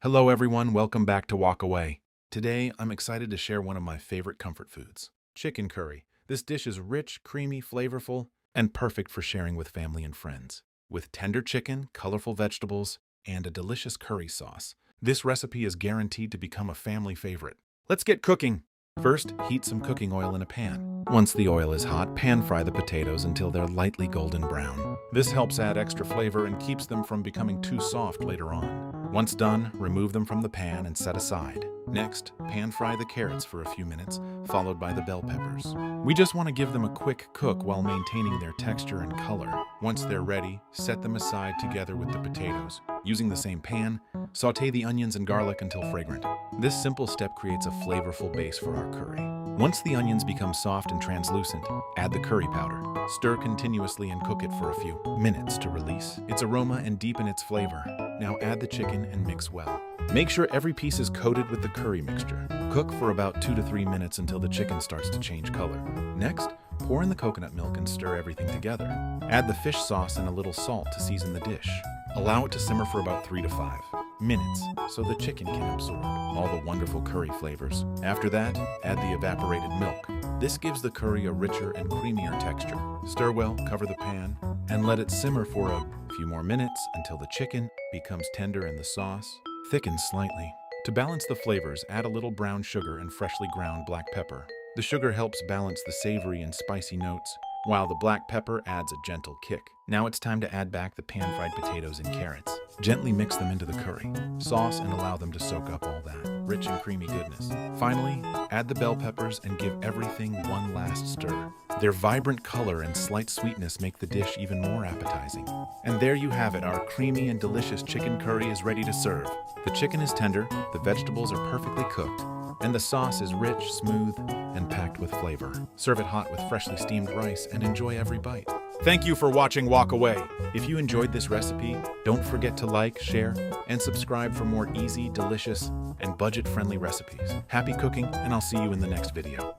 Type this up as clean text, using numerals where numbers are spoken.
Hello everyone, welcome back to Walk Away. Today, I'm excited to share one of my favorite comfort foods, chicken curry. This dish is rich, creamy, flavorful, and perfect for sharing with family and friends. With tender chicken, colorful vegetables, and a delicious curry sauce, this recipe is guaranteed to become a family favorite. Let's get cooking! First, heat some cooking oil in a pan. Once the oil is hot, pan-fry the potatoes until they're lightly golden brown. This helps add extra flavor and keeps them from becoming too soft later on. Once done, remove them from the pan and set aside. Next, pan-fry the carrots for a few minutes, followed by the bell peppers. We just want to give them a quick cook while maintaining their texture and color. Once they're ready, set them aside together with the potatoes. Using the same pan, sauté the onions and garlic until fragrant. This simple step creates a flavorful base for our curry. Once the onions become soft and translucent, add the curry powder. Stir continuously and cook it for a few minutes to release its aroma and deepen its flavor. Now add the chicken and mix well. Make sure every piece is coated with the curry mixture. Cook for about 2 to 3 minutes until the chicken starts to change color. Next, pour in the coconut milk and stir everything together. Add the fish sauce and a little salt to season the dish. Allow it to simmer for about 3 to 5 minutes so the chicken can absorb all the wonderful curry flavors. After that, add the evaporated milk. This gives the curry a richer and creamier texture. Stir well, cover the pan, and let it simmer for a few more minutes until the chicken becomes tender and the sauce thickens slightly. To balance the flavors, add a little brown sugar and freshly ground black pepper. The sugar helps balance the savory and spicy notes, while the black pepper adds a gentle kick. Now it's time to add back the pan-fried potatoes and carrots. Gently mix them into the curry sauce and allow them to soak up all that rich and creamy goodness. Finally, add the bell peppers and give everything one last stir. Their vibrant color and slight sweetness make the dish even more appetizing. And there you have it, our creamy and delicious chicken curry is ready to serve. The chicken is tender, the vegetables are perfectly cooked, and the sauce is rich, smooth, and packed with flavor. Serve it hot with freshly steamed rice and enjoy every bite. Thank you for watching Walk Away. If you enjoyed this recipe, don't forget to like, share, and subscribe for more easy, delicious, and budget-friendly recipes. Happy cooking, and I'll see you in the next video.